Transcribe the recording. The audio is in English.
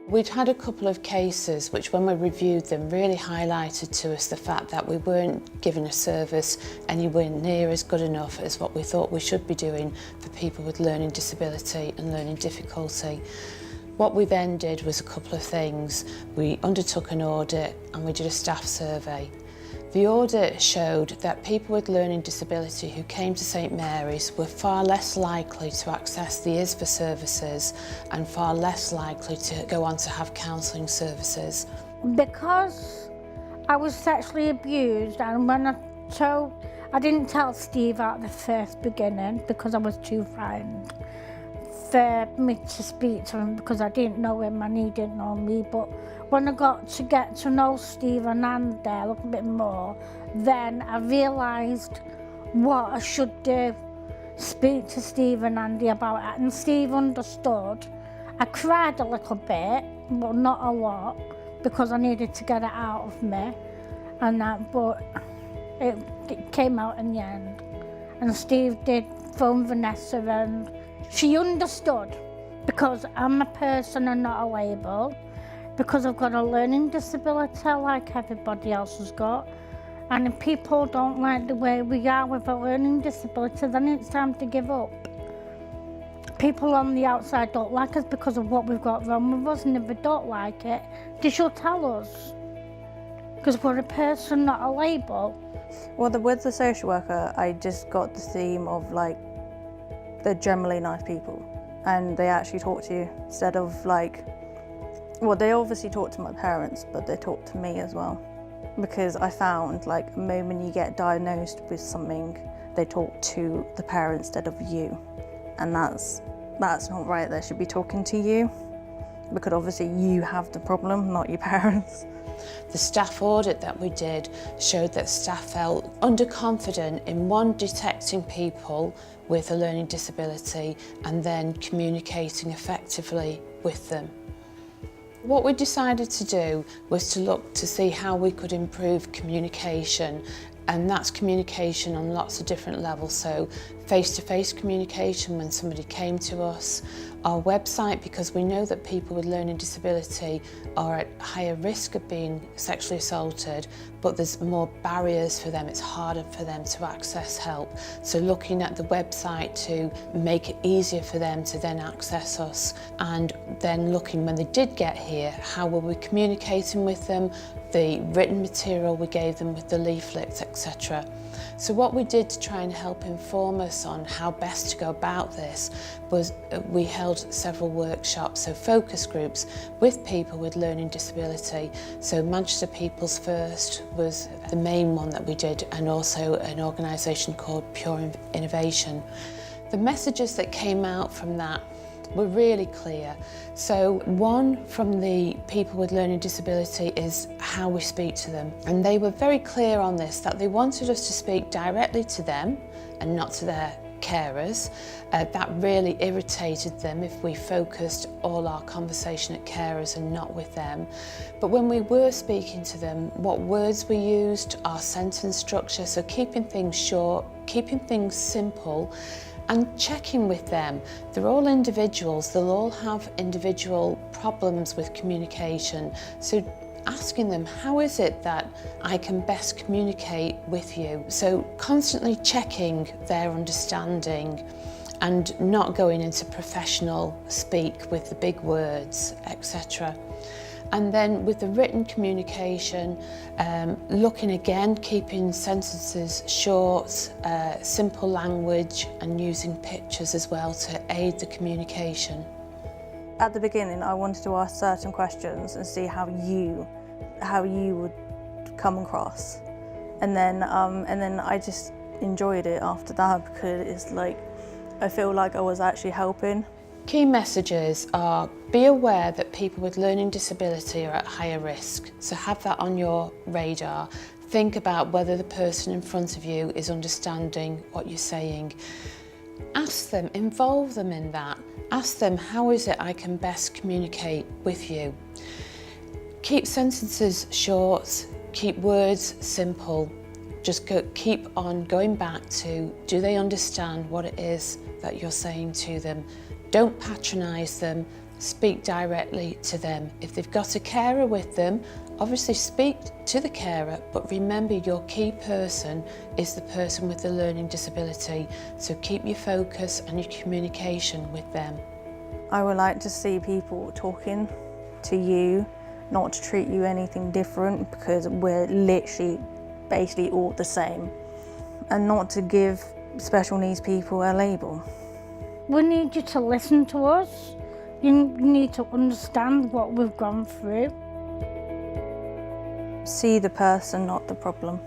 We'd had a couple of cases which, when we reviewed them, really highlighted to us the fact that we weren't giving a service anywhere near as good enough as what we thought we should be doing for people with learning disability and learning difficulty. What we then did was a couple of things. We undertook an audit and we did a staff survey. The audit showed that people with learning disability who came to St Mary's were far less likely to access the ISVA services and far less likely to go on to have counselling services. Because I was sexually abused, and when I didn't tell Steve at the first beginning because I was too frightened for me to speak to him, because I didn't know him and he didn't know me. But when I got to know Steve and Andy a little bit more, then I realised what I should do. Speak to Steve and Andy about it, and Steve understood. I cried a little bit, but not a lot, because I needed to get it out of me, and that, but it came out in the end. And Steve did phone Vanessa, and she understood, because I'm a person and not a label, because I've got a learning disability like everybody else has got. And if people don't like the way we are with a learning disability, then it's time to give up. People on the outside don't like us because of what we've got wrong with us, and if they don't like it, they should tell us, because we're a person, not a label. Well, with the social worker, I just got the theme of, like, they're generally nice people and they actually talk to you instead of, like, well, they obviously talk to my parents, but they talk to me as well, because I found, like, the moment you get diagnosed with something, they talk to the parents instead of you, and that's not right. They should be talking to you, because obviously you have the problem, not your parents. The staff audit that we did showed that staff felt underconfident in, one, detecting people with a learning disability and then communicating effectively with them. What we decided to do was to look to see how we could improve communication, and that's communication on lots of different levels. So face-to-face communication when somebody came to us, our website, because we know that people with learning disability are at higher risk of being sexually assaulted, but there's more barriers for them, it's harder for them to access help. So looking at the website to make it easier for them to then access us, and then looking when they did get here, how were we communicating with them, the written material we gave them with the leaflets, etc. So what we did to try and help inform us on how best to go about this was we held several workshops, so focus groups with people with learning disability. So Manchester People's First was the main one that we did, and also an organisation called Pure Innovation. The messages that came out from that were really clear. So one from the people with learning disability is how we speak to them. And they were very clear on this, that they wanted us to speak directly to them and not to their carers. That really irritated them if we focused all our conversation at carers and not with them. But when we were speaking to them, what words we used, our sentence structure, so keeping things short, keeping things simple, and checking with them. They're all individuals, they'll all have individual problems with communication. So asking them, how is it that I can best communicate with you? So constantly checking their understanding and not going into professional speak with the big words, etc. And then with the written communication, looking again, keeping sentences short, simple language, and using pictures as well to aid the communication. At the beginning, I wanted to ask certain questions and see how you would come across, and then I just enjoyed it after that, because it's like I feel like I was actually helping. Key messages are: be aware that people with learning disability are at higher risk, so have that on your radar. Think about whether the person in front of you is understanding what you're saying. Ask them, involve them in that. Ask them, how is it I can best communicate with you? Keep sentences short, keep words simple. Just keep on going back to, do they understand what it is that you're saying to them? Don't patronise them, speak directly to them. If they've got a carer with them, obviously speak to the carer, but remember your key person is the person with the learning disability, so keep your focus and your communication with them. I would like to see people talking to you, not to treat you anything different, because we're literally basically all the same, and not to give special needs people a label. We need you to listen to us. You need to understand what we've gone through. See the person, not the problem.